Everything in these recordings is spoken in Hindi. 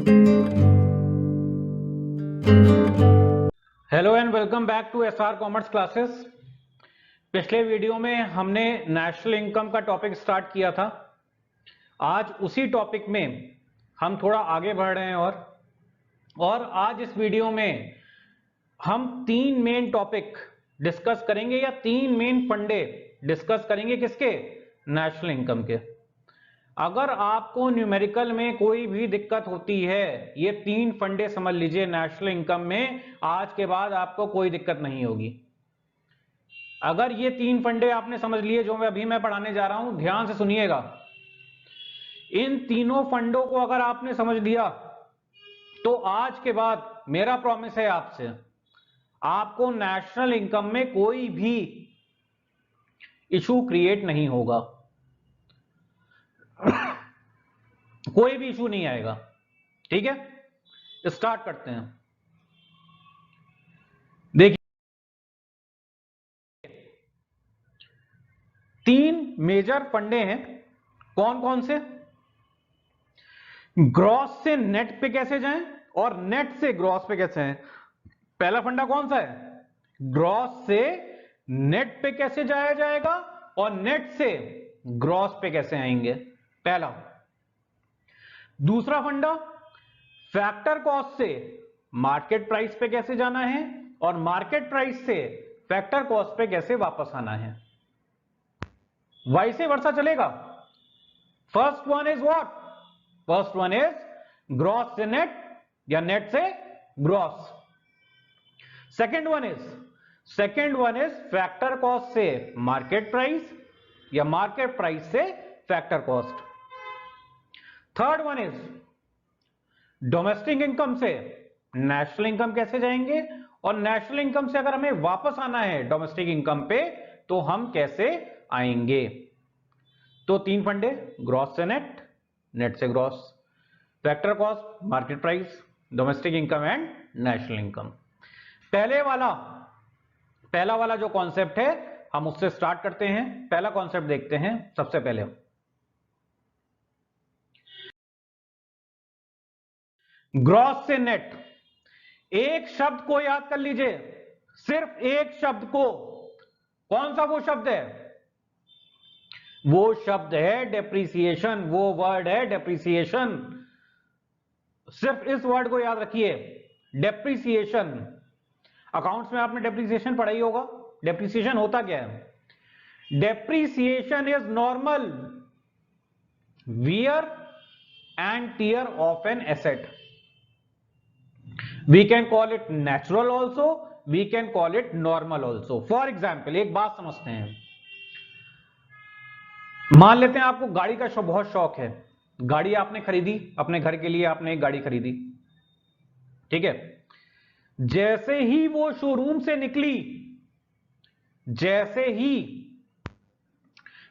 Hello and welcome back to SR commerce classes. पिछले वीडियो में हमने नेशनल इनकम का टॉपिक स्टार्ट किया था। आज उसी टॉपिक में हम थोड़ा आगे बढ़ रहे हैं और आज इस वीडियो में हम तीन मेन टॉपिक डिस्कस करेंगे या तीन मेन फंडे डिस्कस करेंगे। किसके? नेशनल इनकम के। अगर आपको न्यूमेरिकल में कोई भी दिक्कत होती है, ये तीन फंडे समझ लीजिए नेशनल इनकम में, आज के बाद आपको कोई दिक्कत नहीं होगी। अगर ये तीन फंडे आपने समझ लिए जो मैं पढ़ाने जा रहा हूं, ध्यान से सुनिएगा। इन तीनों फंडों को अगर आपने समझ लिया तो आज के बाद मेरा प्रॉमिस है आपसे, आपको नेशनल इनकम में कोई भी इशू क्रिएट नहीं होगा, कोई भी इशू नहीं आएगा। ठीक है, स्टार्ट करते हैं। देखिए, तीन मेजर फंडे हैं। कौन कौन से? ग्रॉस से नेट पे कैसे जाएं और नेट से ग्रॉस पे कैसे आए। पहला फंडा कौन सा है? ग्रॉस से नेट पे कैसे जाया जाएगा और नेट से ग्रॉस पे कैसे आएंगे, पहला। दूसरा फंडा, फैक्टर कॉस्ट से मार्केट प्राइस पे कैसे जाना है और मार्केट प्राइस से फैक्टर कॉस्ट पे कैसे वापस आना है। वाइसे वर्सा चलेगा। First one is what? First one is gross से नेट या नेट से gross. Second one is factor cost से मार्केट प्राइस या मार्केट प्राइस से factor cost. Third one is domestic income से नेशनल इनकम कैसे जाएंगे और नेशनल इनकम से अगर हमें वापस आना है डोमेस्टिक इनकम पे तो हम कैसे आएंगे। तो तीन फंडे, ग्रॉस से नेट, नेट से gross, factor cost, market price, domestic income and national income. पहला वाला जो कॉन्सेप्ट है हम उससे स्टार्ट करते हैं। पहला कॉन्सेप्ट देखते हैं। सबसे पहले ग्रॉस से नेट, एक शब्द को याद कर लीजिए, सिर्फ एक शब्द को। कौन सा वो शब्द है? वो शब्द है डेप्रिसिएशन, वो वर्ड है डेप्रिसिएशन। सिर्फ इस वर्ड को याद रखिए, डेप्रिसिएशन। अकाउंट्स में आपने डेप्रिसिएशन पढ़ा ही होगा। डेप्रिसिएशन होता क्या है? Depreciation is normal wear and tear of an asset. We can call it natural also, we can call it normal also. For example, एक बात समझते हैं। मान लेते हैं आपको गाड़ी का बहुत शौक है, गाड़ी आपने खरीदी, अपने घर के लिए आपने एक गाड़ी खरीदी, ठीक है। जैसे ही वो शोरूम से निकली, जैसे ही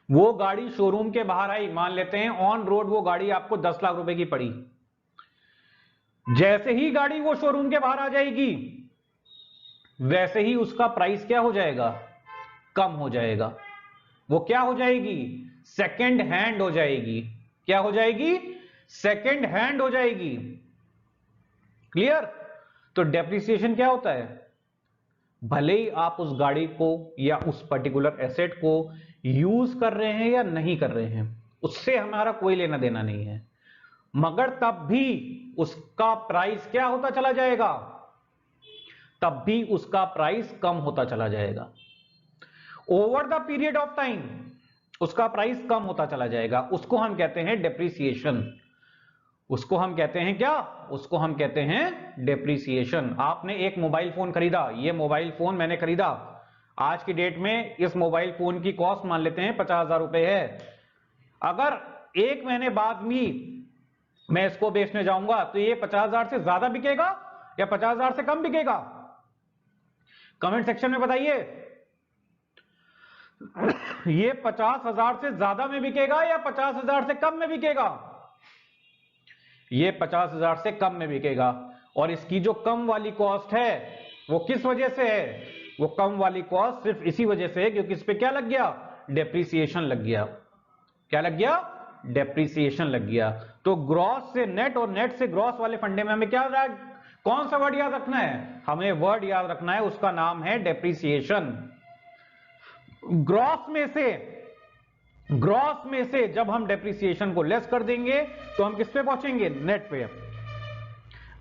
वो गाड़ी शोरूम के बाहर आई, मान लेते हैं ऑन रोड वो गाड़ी आपको 10 लाख रुपए की पड़ी। जैसे ही गाड़ी वो शोरूम के बाहर आ जाएगी, वैसे ही उसका प्राइस क्या हो जाएगा? कम हो जाएगा। वो क्या हो जाएगी? सेकंड हैंड हो जाएगी। क्या हो जाएगी? सेकंड हैंड हो जाएगी। क्लियर? तो डेप्रिसिएशन क्या होता है? भले ही आप उस गाड़ी को या उस पर्टिकुलर एसेट को यूज कर रहे हैं या नहीं कर रहे हैं, उससे हमारा कोई लेना देना नहीं है, मगर तब भी उसका प्राइस क्या होता चला जाएगा? तब भी उसका प्राइस कम होता चला जाएगा। Over the period of time उसका प्राइस कम होता चला जाएगा। उसको हम कहते हैं डेप्रिसिएशन। उसको हम कहते हैं क्या? उसको हम कहते हैं डेप्रिसिएशन। आपने एक मोबाइल फोन खरीदा, ये मोबाइल फोन मैंने खरीदा, आज की डेट में इस मोबाइल फोन की कॉस्ट मान लेते हैं 50,000 रुपए है। अगर एक महीने बाद भी मैं इसको बेचने जाऊंगा तो ये 50,000 से ज्यादा बिकेगा या 50,000 से कम बिकेगा? कमेंट सेक्शन में बताइए। ये 50,000 से ज्यादा में बिकेगा या 50,000 से कम में बिकेगा? ये 50,000 से कम में बिकेगा। और इसकी जो कम वाली कॉस्ट है वो किस वजह से है? वो कम वाली कॉस्ट सिर्फ इसी वजह से है क्योंकि इस पे क्या लग गया? डेप्रिसिएशन लग गया। क्या लग गया? डेप्रिसिएशन लग गया। तो ग्रॉस से नेट और नेट से ग्रॉस वाले फंडे में हमें क्या कौन सा वर्ड याद रखना है? हमें वर्ड याद रखना है, उसका नाम है डेप्रिसिएशन। ग्रॉस में से जब हम डेप्रिसिएशन को लेस कर देंगे तो हम किस पे पहुंचेंगे? नेट पे।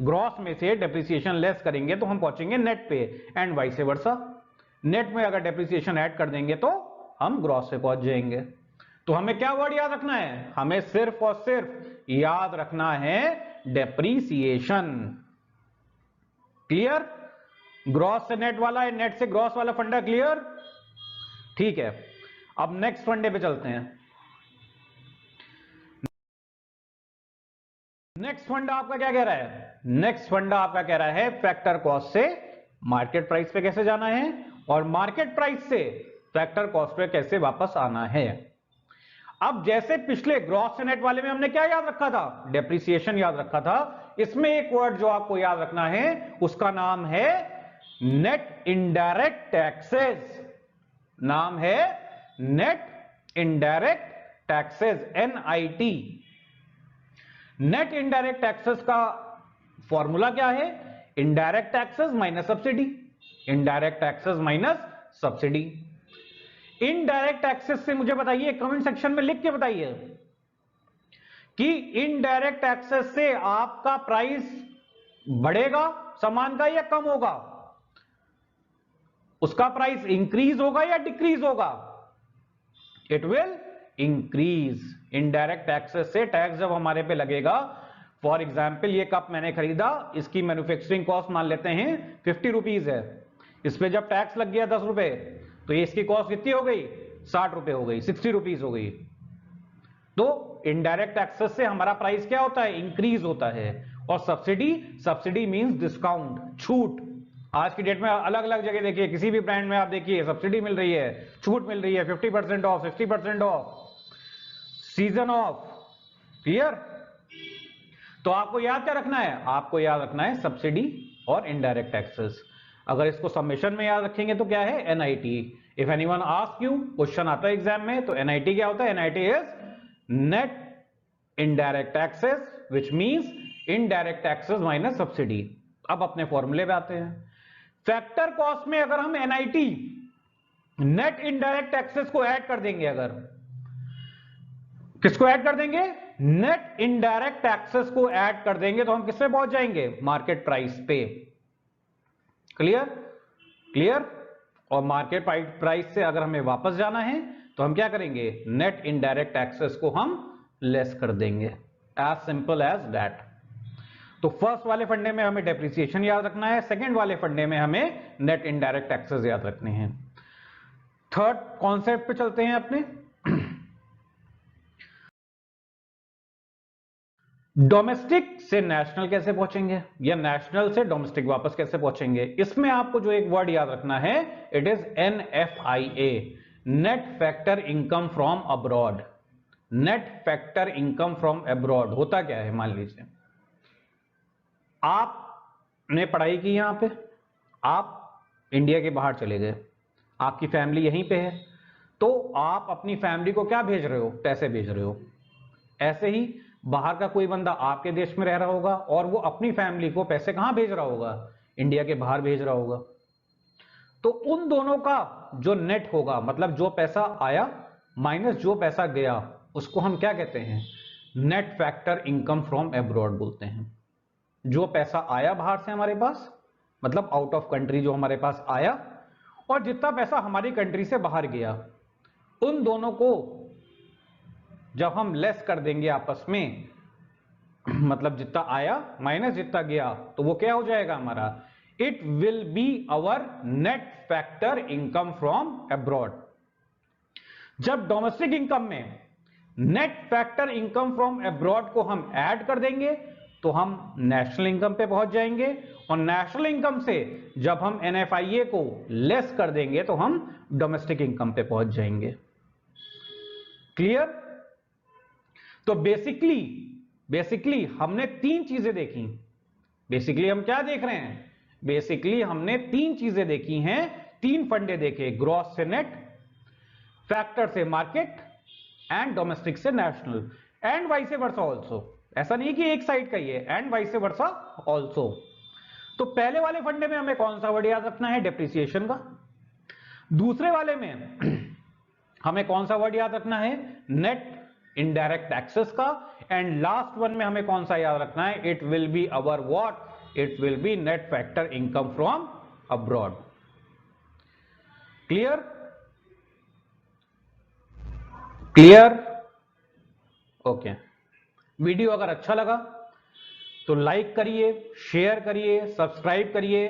ग्रॉस में से डेप्रिसिएशन लेस करेंगे तो हम पहुंचेंगे नेट पे, एंड वाइस वर्सा। नेट में अगर डेप्रिसिएशन ऐड कर देंगे तो हम ग्रॉस पे पहुंच जाएंगे। तो हमें क्या वर्ड याद रखना है? हमें सिर्फ और सिर्फ याद रखना है डेप्रिसिएशन। क्लियर? ग्रॉस से नेट वाला है, नेट से ग्रॉस वाला फंडा क्लियर? ठीक है, अब नेक्स्ट फंडे पे चलते हैं। नेक्स्ट फंडा आपका क्या कह रहा है? नेक्स्ट फंडा आपका कह रहा है फैक्टर कॉस्ट से मार्केट प्राइस पे कैसे जाना है, और मार्केट प्राइस से फैक्टर कॉस्ट पे कैसे वापस आना है। अब जैसे पिछले ग्रॉस से नेट वाले में हमने क्या याद रखा था? डेप्रिसिएशन याद रखा था। इसमें एक वर्ड जो आपको याद रखना है उसका नाम है नेट इनडायरेक्ट टैक्सेस। नाम है net indirect taxes, NIT। Net indirect taxes का फॉर्मूला क्या है? Indirect taxes minus subsidy. Indirect taxes minus subsidy. Indirect taxes से मुझे बताइए, कमेंट सेक्शन में लिख के बताइए कि इनडायरेक्ट टैक्सेस से आपका प्राइस बढ़ेगा सामान का या कम होगा? उसका प्राइस इंक्रीज होगा या डिक्रीज होगा? It will increase. Indirect taxes से टैक्स जब हमारे पे लगेगा, फॉर एग्जाम्पल ये कप मैंने खरीदा, इसकी मैन्युफैक्चरिंग कॉस्ट मान लेते हैं 50 रुपीज है। इस पे जब टैक्स लग गया 10 रुपए, तो ये इसकी कॉस्ट कितनी हो गई? 60 रुपए हो गई, 60 रुपीज हो गई। तो इनडायरेक्ट टैक्सेस से हमारा प्राइस क्या होता है? इंक्रीज होता है। और सब्सिडी मींस डिस्काउंट, छूट। आज की डेट में अलग अलग जगह देखिए, किसी भी ब्रांड में आप देखिए सब्सिडी मिल रही है, छूट मिल रही है, 50% of, 60% of, season of. Clear? तो आपको याद क्या रखना है? आपको याद रखना है सब्सिडी और इनडायरेक्ट टैक्सेस। अगर इसको समेशन में याद रखेंगे तो क्या है? NIT। If anyone ask you, question आता है एग्जाम में, तो NIT क्या होता है? NIT is net indirect taxes, which means indirect taxes minus subsidy. अब अपने फॉर्मूले पे आते हैं। फैक्टर कॉस्ट में अगर हम NIT नेट इनडायरेक्ट टैक्सेस को ऐड कर देंगे, अगर किसको ऐड कर देंगे? नेट इनडायरेक्ट टैक्सेस को ऐड कर देंगे, तो हम किस पे पहुंच जाएंगे? मार्केट प्राइस पे। क्लियर? क्लियर? और मार्केट प्राइस से अगर हमें वापस जाना है तो हम क्या करेंगे? नेट इनडायरेक्ट टैक्सेस को हम लेस कर देंगे। As simple as that. तो फर्स्ट वाले फंडे में हमें डेप्रिसिएशन याद रखना है, सेकंड वाले फंडे में हमें नेट इनडायरेक्ट टैक्सेस याद रखने हैं। थर्ड कॉन्सेप्ट पे चलते हैं अपने। डोमेस्टिक से नेशनल कैसे पहुंचेंगे, या नेशनल से डोमेस्टिक वापस कैसे पहुंचेंगे? इसमें आपको जो एक वर्ड याद रखना है, it is NFIA, net factor income from abroad. Net factor income from abroad होता क्या है? मान लीजिए आपने पढ़ाई की, यहां पे आप इंडिया के बाहर चले गए, आपकी फैमिली यहीं पे है, तो आप अपनी फैमिली को क्या भेज रहे हो? पैसे भेज रहे हो। ऐसे ही बाहर का कोई बंदा आपके देश में रह रहा होगा और वो अपनी फैमिली को पैसे कहां भेज रहा होगा? इंडिया के बाहर भेज रहा होगा। तो उन दोनों का जो नेट होगा, मतलब जो पैसा आया माइनस जो पैसा गया, उसको हम क्या कहते हैं? Net factor income from abroad बोलते हैं। जो पैसा आया बाहर से हमारे पास, मतलब आउट ऑफ कंट्री जो हमारे पास आया, और जितना पैसा हमारी कंट्री से बाहर गया, उन दोनों को जब हम लेस कर देंगे आपस में, मतलब जितना आया माइनस जितना गया, तो वो क्या हो जाएगा हमारा? It will be our net factor income from abroad. जब डोमेस्टिक इनकम में net factor income from abroad को हम ऐड कर देंगे तो हम नेशनल इनकम पे पहुंच जाएंगे, और नेशनल इनकम से जब हम NFIA को लेस कर देंगे तो हम डोमेस्टिक इनकम पे पहुंच जाएंगे। क्लियर? तो बेसिकली हमने तीन चीजें देखी। बेसिकली हम क्या देख रहे हैं? बेसिकली हमने तीन चीजें देखी हैं, तीन फंडे देखे, ग्रॉस से नेट, फैक्टर से मार्केट, एंड डोमेस्टिक से national. And vice versa also, ऐसा नहीं कि एक साइड का ही है, एंड वाइस वर्सा ऑल्सो। तो पहले वाले फंडे में हमें कौन सा वर्ड याद रखना है? डेप्रिसिएशन का। दूसरे वाले में हमें कौन सा वर्ड याद रखना है? नेट इनडायरेक्ट टैक्सेस का। एंड लास्ट वन में हमें कौन सा याद रखना है? It will be our what? It will be net factor income from abroad. Clear? Clear? Okay. Video अगर अच्छा लगा तो लाइक करिए, शेयर करिए, सब्सक्राइब करिए।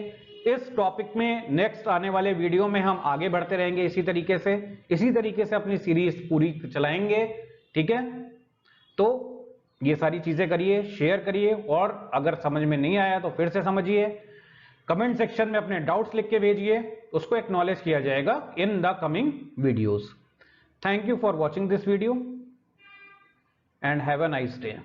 इस टॉपिक में नेक्स्ट आने वाले वीडियो में हम आगे बढ़ते रहेंगे, इसी तरीके से अपनी सीरीज पूरी चलाएंगे। ठीक है, तो ये सारी चीजें करिए, शेयर करिए, और अगर समझ में नहीं आया तो फिर से समझिए। कमेंट सेक्शन में अपने डाउट्स लिख के भेजिए, उसको एक्नॉलेज किया जाएगा in the coming videos. Thank you for watching this video and have a nice day.